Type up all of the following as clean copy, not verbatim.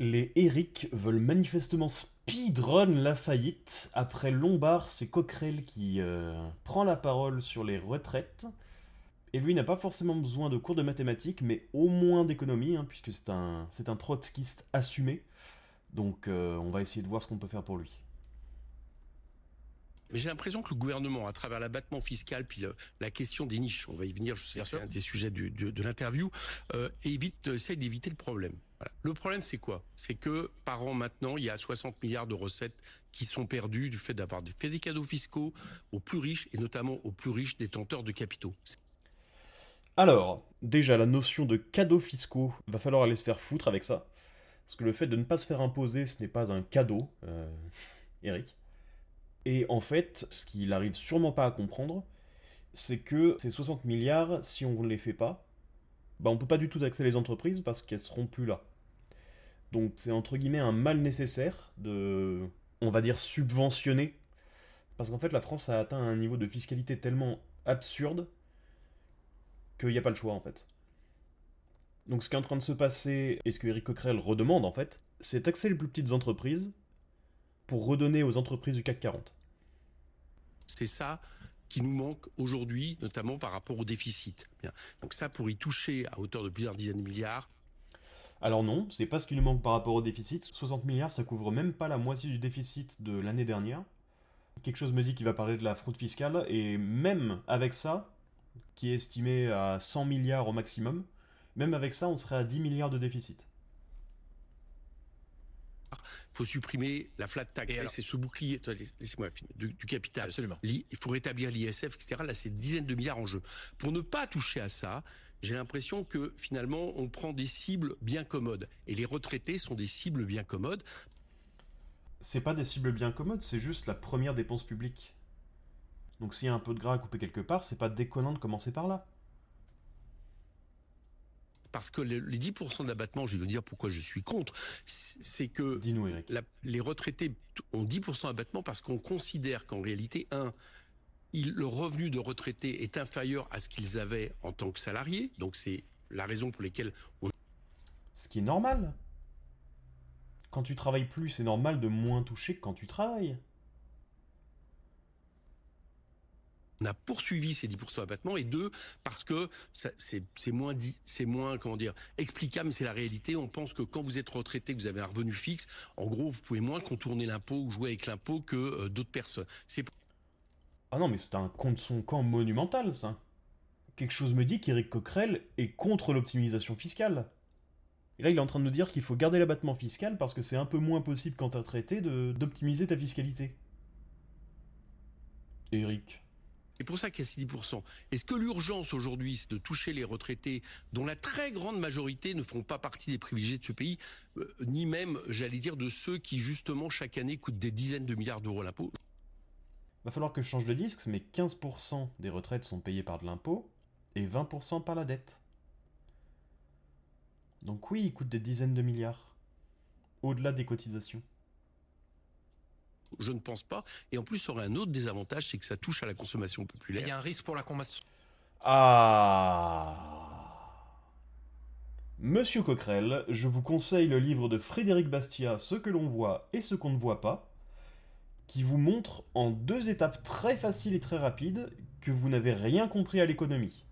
Les Eric veulent manifestement speedrun la faillite. Après Lombard, c'est Coquerel qui prend la parole sur les retraites. Et lui n'a pas forcément besoin de cours de mathématiques, mais au moins d'économie, hein, puisque c'est un trotskiste assumé. Donc on va essayer de voir ce qu'on peut faire pour lui. Mais j'ai l'impression que le gouvernement, à travers l'abattement fiscal, puis la question des niches, on va y venir, je sais Bien que c'est sûr. un des sujets de l'interview, essaye d'éviter le problème. Voilà. Le problème, c'est quoi? C'est que par an maintenant, il y a 60 milliards de recettes qui sont perdues du fait d'avoir fait des cadeaux fiscaux aux plus riches, et notamment aux plus riches détenteurs de capitaux. Alors, déjà, la notion de cadeaux fiscaux, va falloir aller se faire foutre avec ça. Parce que le fait de ne pas se faire imposer, ce n'est pas un cadeau, Eric. Et en fait, ce qu'il arrive sûrement pas à comprendre, c'est que ces 60 milliards, si on ne les fait pas, bah on peut pas du tout taxer les entreprises parce qu'elles seront plus là. Donc c'est entre guillemets un mal nécessaire de, on va dire, subventionner. Parce qu'en fait, la France a atteint un niveau de fiscalité tellement absurde qu'il n'y a pas le choix en fait. Donc ce qui est en train de se passer, et ce que Eric Coquerel redemande en fait, c'est taxer les plus petites entreprises pour redonner aux entreprises du CAC 40. C'est ça qui nous manque aujourd'hui, notamment par rapport au déficit. Bien. Donc ça, pour y toucher à hauteur de plusieurs dizaines de milliards. Alors non, c'est pas ce qui nous manque par rapport au déficit. 60 milliards, ça couvre même pas la moitié du déficit de l'année dernière. Quelque chose me dit qu'il va parler de la fraude fiscale, et même avec ça, qui est estimé à 100 milliards au maximum, même avec ça, on serait à 10 milliards de déficit. Il faut supprimer la flat tax. Et alors C'est ce bouclier, attendez, laissez-moi finir, du capital. Absolument. Il faut rétablir l'ISF, etc. Là, c'est dizaines de milliards en jeu. Pour ne pas toucher à ça, j'ai l'impression que finalement, on prend des cibles bien commodes. Et les retraités sont des cibles bien commodes. C'est pas des cibles bien commodes, c'est juste la première dépense publique. Donc s'il y a un peu de gras à couper quelque part, c'est pas déconnant de commencer par là. Parce que les 10% d'abattement, je vais vous dire pourquoi je suis contre, c'est que Dis-nous, Eric. les retraités ont 10% d'abattement parce qu'on considère qu'en réalité, le revenu de retraité est inférieur à ce qu'ils avaient en tant que salariés. Donc c'est la raison pour laquelle on Ce qui est normal. Quand tu travailles plus, c'est normal de moins toucher que quand tu travailles. a poursuivi ces 10% d'abattement, et deux, parce que c'est moins, comment dire, explicable, mais c'est la réalité. On pense que quand vous êtes retraité, que vous avez un revenu fixe, en gros, vous pouvez moins contourner l'impôt ou jouer avec l'impôt que d'autres personnes. C'est Ah non, mais c'est un contre son camp monumental, ça. Quelque chose me dit qu'Éric Coquerel est contre l'optimisation fiscale. Et là, il est en train de nous dire qu'il faut garder l'abattement fiscal parce que c'est un peu moins possible quand t'as traité d'optimiser ta fiscalité. Eric. C'est pour ça qu'il y a ces 10%. Est-ce que l'urgence aujourd'hui, c'est de toucher les retraités dont la très grande majorité ne font pas partie des privilégiés de ce pays, ni même, j'allais dire, de ceux qui, justement, chaque année coûtent des dizaines de milliards d'euros à l'impôt? Va falloir que je change de disque, mais 15% des retraites sont payées par de l'impôt et 20% par la dette. Donc oui, il coûte des dizaines de milliards. Au-delà des cotisations. Je ne pense pas. Et en plus, ça aurait un autre désavantage, c'est que ça touche à la consommation il populaire. y a un risque pour la consommation. Ah. Monsieur Coquerel, je vous conseille le livre de Frédéric Bastiat, Ce que l'on voit et ce qu'on ne voit pas, qui vous montre en 2 étapes très faciles et très rapides que vous n'avez rien compris à l'économie.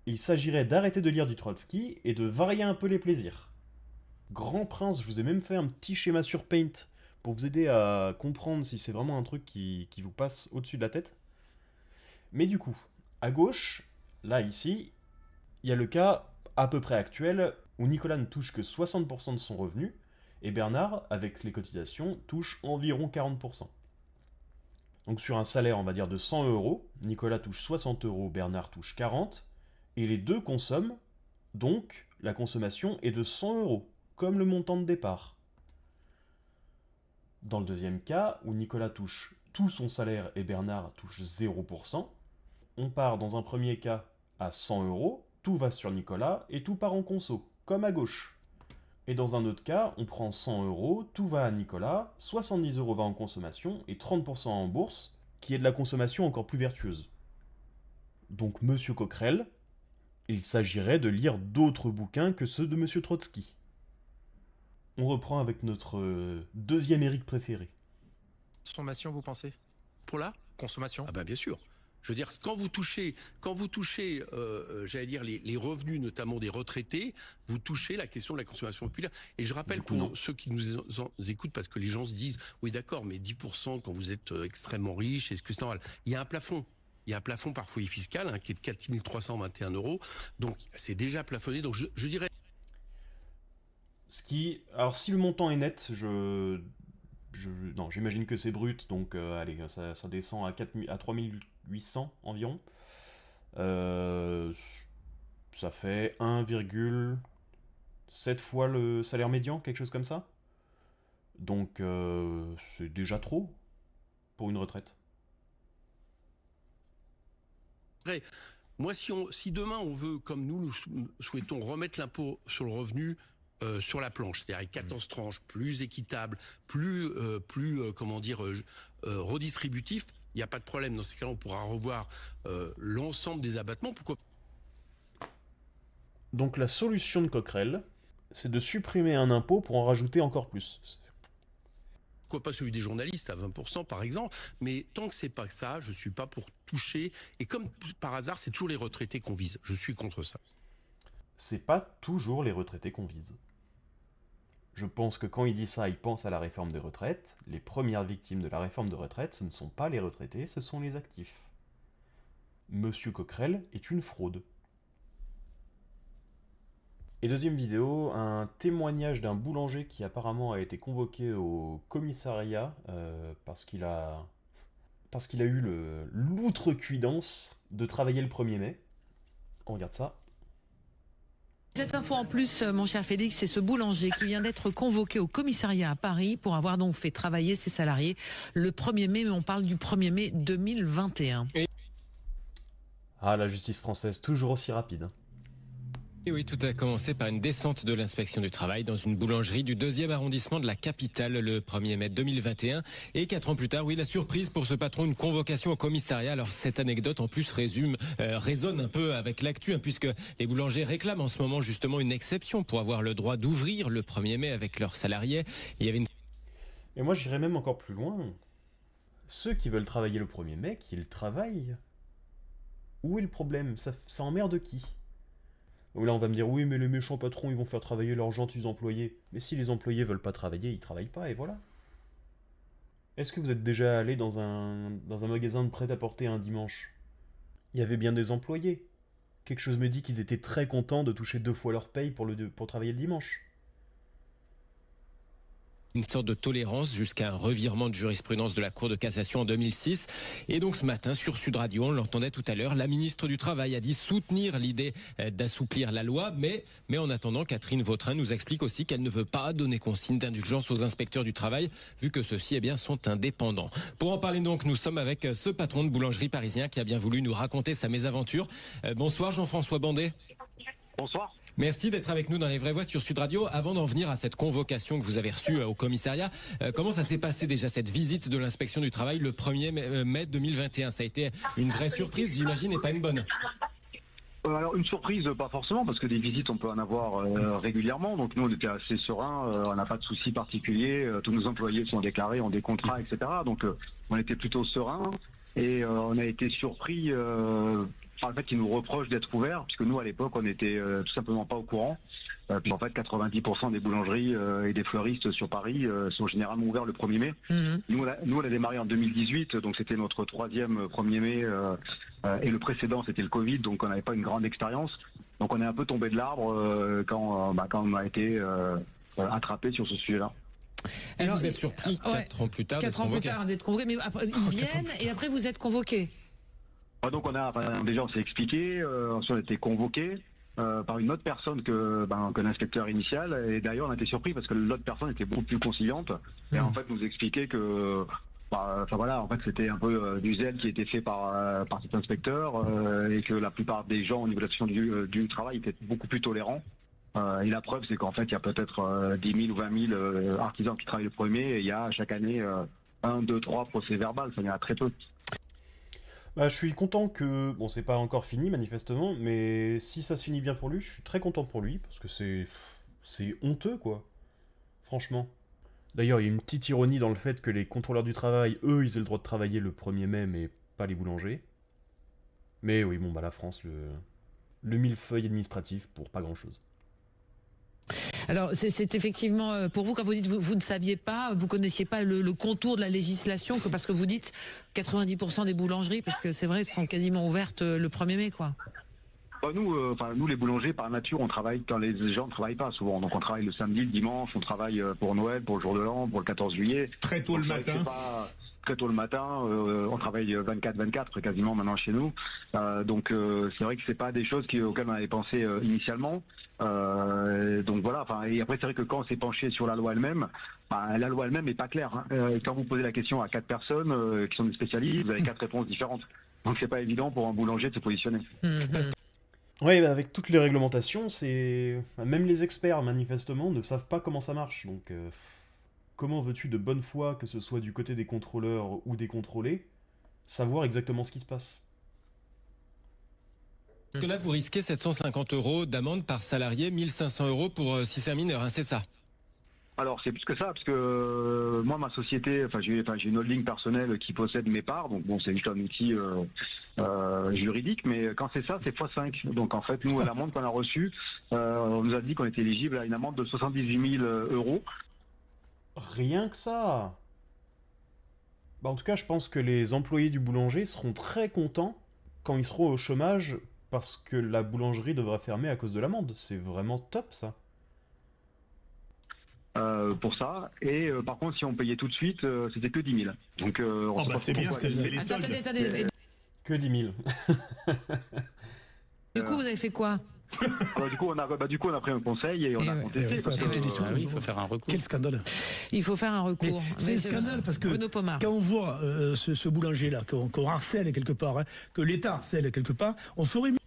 Il s'agirait d'arrêter de lire du Trotsky et de varier un peu les plaisirs. Grand Prince, je vous ai même fait un petit schéma sur Paint pour vous aider à comprendre si c'est vraiment un truc qui vous passe au-dessus de la tête. Mais du coup, à gauche, là ici, il y a le cas à peu près actuel où Nicolas ne touche que 60% de son revenu et Bernard, avec les cotisations, touche environ 40%. Donc sur un salaire, on va dire, de 100 euros, Nicolas touche 60 euros, Bernard touche 40, et les deux consomment, donc la consommation est de 100 euros, comme le montant de départ. Dans le deuxième cas, où Nicolas touche tout son salaire et Bernard touche 0%, on part dans un premier cas à 100 euros, tout va sur Nicolas et tout part en conso, comme à gauche. Et dans un autre cas, on prend 100 euros, tout va à Nicolas, 70 euros va en consommation et 30% en bourse, qui est de la consommation encore plus vertueuse. Donc Monsieur Coquerel, il s'agirait de lire d'autres bouquins que ceux de Monsieur Trotsky. On reprend avec notre deuxième Eric préféré. Consommation, vous pensez? Pour là? Consommation? Ah ben bien sûr. Je veux dire, quand vous touchez, j'allais dire les revenus, notamment des retraités, vous touchez la question de la consommation populaire. Et je rappelle pour ceux qui nous écoutent, parce que les gens se disent, oui d'accord, mais 10% quand vous êtes extrêmement riche, est-ce que c'est normal? Il y a un plafond. Il y a un plafond par foyer fiscal qui est de 4 321 €. Donc c'est déjà plafonné. Donc je dirais. Alors si le montant est net, non, j'imagine que c'est brut, donc allez, ça descend à 3800 environ. Ça fait 1,7 fois le salaire médian, quelque chose comme ça. Donc c'est déjà trop pour une retraite. Moi, si demain on veut, comme nous souhaitons, remettre l'impôt sur le revenu sur la planche, c'est-à-dire avec 14 tranches, plus équitable, plus redistributif, il n'y a pas de problème. Dans ces cas-là, on pourra revoir l'ensemble des abattements. Pourquoi? Donc la solution de Coquerel, c'est de supprimer un impôt pour en rajouter encore plus. Pourquoi pas celui des journalistes à 20% par exemple, mais tant que c'est pas ça, je suis pas pour toucher, et comme par hasard, c'est toujours les retraités qu'on vise. Je suis contre ça. C'est pas toujours les retraités qu'on vise. Je pense que quand il dit ça, il pense à la réforme des retraites. Les premières victimes de la réforme de retraite, ce ne sont pas les retraités, ce sont les actifs. Monsieur Coquerel est une fraude. Et deuxième vidéo, un témoignage d'un boulanger qui apparemment a été convoqué au commissariat parce qu'il a eu l'outrecuidance de travailler le 1er mai. On regarde ça. Cette info en plus, mon cher Félix, c'est ce boulanger qui vient d'être convoqué au commissariat à Paris pour avoir donc fait travailler ses salariés le 1er mai, mais on parle du 1er mai 2021. Ah, la justice française, toujours aussi rapide. Et oui, tout a commencé par une descente de l'inspection du travail dans une boulangerie du 2e arrondissement de la capitale le 1er mai 2021. Et 4 ans plus tard, oui, la surprise pour ce patron, une convocation au commissariat. Alors cette anecdote en plus résonne un peu avec l'actu, puisque les boulangers réclament en ce moment justement une exception pour avoir le droit d'ouvrir le 1er mai avec leurs salariés. Il y avait Et moi j'irais même encore plus loin. Ceux qui veulent travailler le 1er mai, qu'ils travaillent. Où est le problème? Ça emmerde qui? Là, on va me dire, oui, mais les méchants patrons, ils vont faire travailler leurs gentils employés. Mais si les employés veulent pas travailler, ils travaillent pas, et voilà. Est-ce que vous êtes déjà allé dans un magasin de prêt-à-porter un dimanche? Il y avait bien des employés. Quelque chose me dit qu'ils étaient très contents de toucher 2 fois leur paye pour travailler le dimanche. une sorte de tolérance jusqu'à un revirement de jurisprudence de la Cour de cassation en 2006. Et donc ce matin, sur Sud Radio, on l'entendait tout à l'heure, la ministre du Travail a dit soutenir l'idée d'assouplir la loi, mais en attendant, Catherine Vautrin nous explique aussi qu'elle ne peut pas donner consigne d'indulgence aux inspecteurs du travail, vu que ceux-ci sont indépendants. Pour en parler donc, nous sommes avec ce patron de boulangerie parisien qui a bien voulu nous raconter sa mésaventure. Bonsoir Jean-François Bandet. Bonsoir. Merci d'être avec nous dans Les Vraies Voix sur Sud Radio. Avant d'en venir à cette convocation que vous avez reçue au commissariat, comment ça s'est passé déjà cette visite de l'inspection du travail le 1er mai 2021? Ça a été une vraie surprise, j'imagine, et pas une bonne. Alors une surprise, pas forcément, parce que des visites on peut en avoir régulièrement. Donc nous on était assez sereins, on n'a pas de soucis particuliers. Tous nos employés sont déclarés, ont des contrats, etc. Donc on était plutôt sereins et on a été surpris par le fait qu'ils nous reprochent d'être ouverts, puisque nous à l'époque on était tout simplement pas au courant. Puis en fait 90% des boulangeries et des fleuristes sur Paris sont généralement ouverts le 1er mai. Nous on a démarré en 2018, donc c'était notre 3e 1er mai et le précédent c'était le Covid, donc on n'avait pas une grande expérience. Donc on est un peu tombé de l'arbre quand on a été attrapé sur ce sujet-là. Et alors, vous êtes surpris 4 ans plus tard d'être convoqué. 4 ans plus tard d'être convoqué, mais après, ils viennent et après vous êtes convoqué. Donc déjà on s'est expliqué, ensuite on a été convoqué par une autre personne que l'inspecteur initial, et d'ailleurs on a été surpris parce que l'autre personne était beaucoup plus conciliante et en fait nous expliquait que en fait c'était un peu du zèle qui était fait par cet inspecteur et que la plupart des gens au niveau de la section du travail étaient beaucoup plus tolérants. Et la preuve c'est qu'en fait il y a peut-être 10 000 ou 20 000 artisans qui travaillent le premier, et il y a chaque année 1, 2, 3 procès-verbal, ça y en a très peu. Je suis content que... Bon, c'est pas encore fini, manifestement, mais si ça se finit bien pour lui, je suis très content pour lui, parce que c'est honteux, quoi. Franchement. D'ailleurs, il y a une petite ironie dans le fait que les contrôleurs du travail, eux, ils aient le droit de travailler le 1er mai, mais pas les boulangers. Mais oui, bon, bah la France, le millefeuille administratif pour pas grand-chose. Alors, c'est effectivement, pour vous, quand vous dites vous ne saviez pas, vous connaissiez pas le contour de la législation, parce que vous dites 90% des boulangeries, parce que c'est vrai, sont quasiment ouvertes le 1er mai, quoi. Nous, les boulangers, par nature, on travaille quand les gens ne travaillent pas souvent. Donc, on travaille le samedi, le dimanche, on travaille pour Noël, pour le jour de l'an, pour le 14 juillet. Très tôt le matin. Très tôt le matin, on travaille 24/24 quasiment maintenant chez nous. Donc, c'est vrai que c'est pas des choses auxquelles on avait pensé initialement. Donc voilà. Et après, c'est vrai que quand on s'est penché sur la loi elle-même, la loi elle-même n'est pas claire. Hein. Quand vous posez la question à 4 personnes qui sont des spécialistes, vous avez 4 réponses différentes. Donc, c'est pas évident pour un boulanger de se positionner. Ouais, bah avec toutes les réglementations, même les experts, manifestement, ne savent pas comment ça marche. Donc, comment veux-tu de bonne foi, que ce soit du côté des contrôleurs ou des contrôlés, savoir exactement ce qui se passe? Parce que là, vous risquez 750 € d'amende par salarié, 1500 € pour si c'est un mineur, hein, c'est ça? Alors c'est plus que ça, parce que moi ma société, j'ai une holding personnelle qui possède mes parts, donc bon c'est juste un outil juridique, mais quand c'est ça, c'est x5. Donc en fait nous à l'amende qu'on a reçue, on nous a dit qu'on était éligible à une amende de 78 000 €. Rien que ça. Bah, en tout cas, je pense que les employés du boulanger seront très contents quand ils seront au chômage parce que la boulangerie devra fermer à cause de l'amende. C'est vraiment top ça. Pour ça, et par contre si on payait tout de suite, c'était que 10 000. Donc c'est bien, c'est les soldes. Attendez. Que 10 000. Du coup, vous avez fait quoi? du coup, on a pris un conseil et on a contesté. Ça a coûté des sous. il faut faire un recours. Quel scandale. Il faut faire un recours. C'est un scandale parce que Bruno Pomar. quand on voit ce boulanger-là, qu'on harcèle quelque part, hein, que l'État harcèle quelque part, on ferait mieux.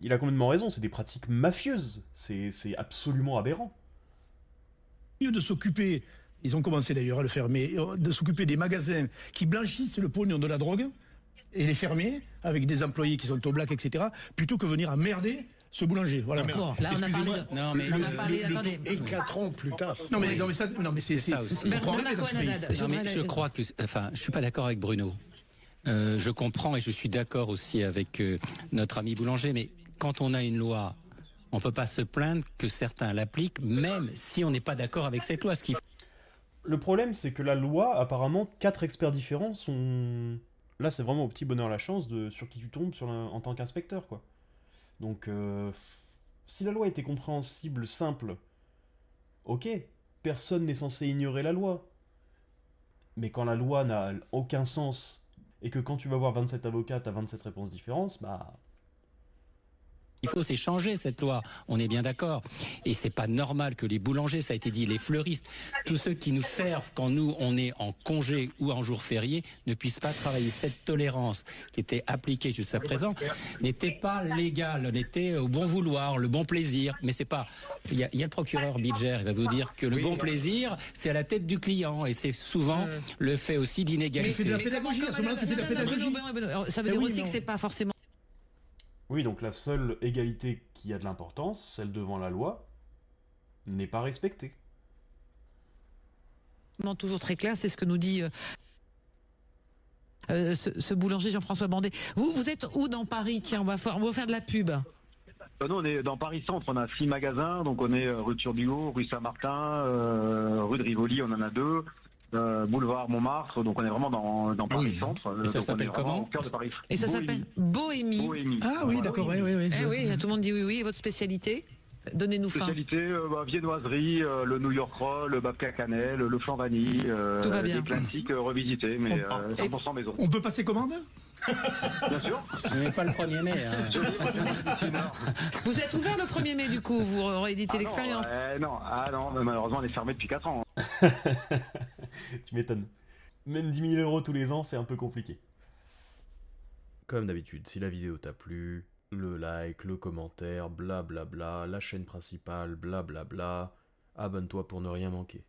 Il a complètement raison, c'est des pratiques mafieuses. C'est absolument aberrant. De s'occuper, ils ont commencé d'ailleurs à le faire, mais de s'occuper des magasins qui blanchissent le pognon de la drogue et les fermer avec des employés qui sont au black, etc., plutôt que venir emmerder ce boulanger. Voilà. Bon, là, on a parlé de... Non, mais on a parlé... Attendez. Et 4 ans plus tard. Non, mais c'est ça aussi. Bernard Cohen-Haddad, Non, mais je crois que, je suis pas d'accord avec Bruno. Je comprends et je suis d'accord aussi avec notre ami boulanger, mais quand on a une loi, on peut pas se plaindre que certains l'appliquent, même si on n'est pas d'accord avec cette loi. Le problème, c'est que la loi, apparemment, 4 experts différents sont... Là, c'est vraiment au petit bonheur la chance sur qui tu tombes en tant qu'inspecteur, quoi. Donc, si la loi était compréhensible, simple, ok, personne n'est censé ignorer la loi. Mais quand la loi n'a aucun sens, et que quand tu vas voir 27 avocats, t'as 27 réponses différentes, bah... Il faut changer cette loi, on est bien d'accord. Et c'est pas normal que les boulangers, ça a été dit, les fleuristes, tous ceux qui nous servent quand nous on est en congé ou en jour férié, ne puissent pas travailler. Cette tolérance qui était appliquée jusqu'à présent n'était pas légale, n'était au bon vouloir, le bon plaisir. Mais c'est pas. Il y a le procureur Bilger, il va vous dire que le bon plaisir, c'est à la tête du client, et c'est souvent le fait aussi d'inégalité. Mais il fait de la pédagogie, à ce moment-là, tu fais de la pédagogie. Ça veut dire aussi que c'est pas forcément... Oui, donc la seule égalité qui a de l'importance, celle devant la loi, n'est pas respectée. Toujours très clair, c'est ce que nous dit ce boulanger Jean-François Bandet. Vous êtes où dans Paris? Tiens, on va faire de la pub. Nous, on est dans Paris Centre, on a 6 magasins, donc on est rue de Turduot, rue Saint-Martin, rue de Rivoli, on en a 2. Boulevard Montmartre, donc on est vraiment dans Paris Centre. Et ça s'appelle comment? Au cœur de Paris. Et ça s'appelle Bohémie. Ah oui, d'accord, oui. Eh oui, tout le monde dit oui. Et votre spécialité? Donnez-nous faim. Spécialité, viennoiserie, le New York Roll, le babka cannelle, le flan vanille, Tout va bien. des classiques revisités, mais 100% maison. On peut passer commande? Bien sûr. Ce n'est pas le 1er mai. Vous êtes ouvert le 1er mai du coup, vous rééditez l'expérience? Non, malheureusement on est fermé depuis 4 ans. Tu m'étonnes. Même 10 000 € tous les ans, c'est un peu compliqué. Comme d'habitude, si la vidéo t'a plu, le like, le commentaire, blablabla, la chaîne principale, blablabla, abonne-toi pour ne rien manquer.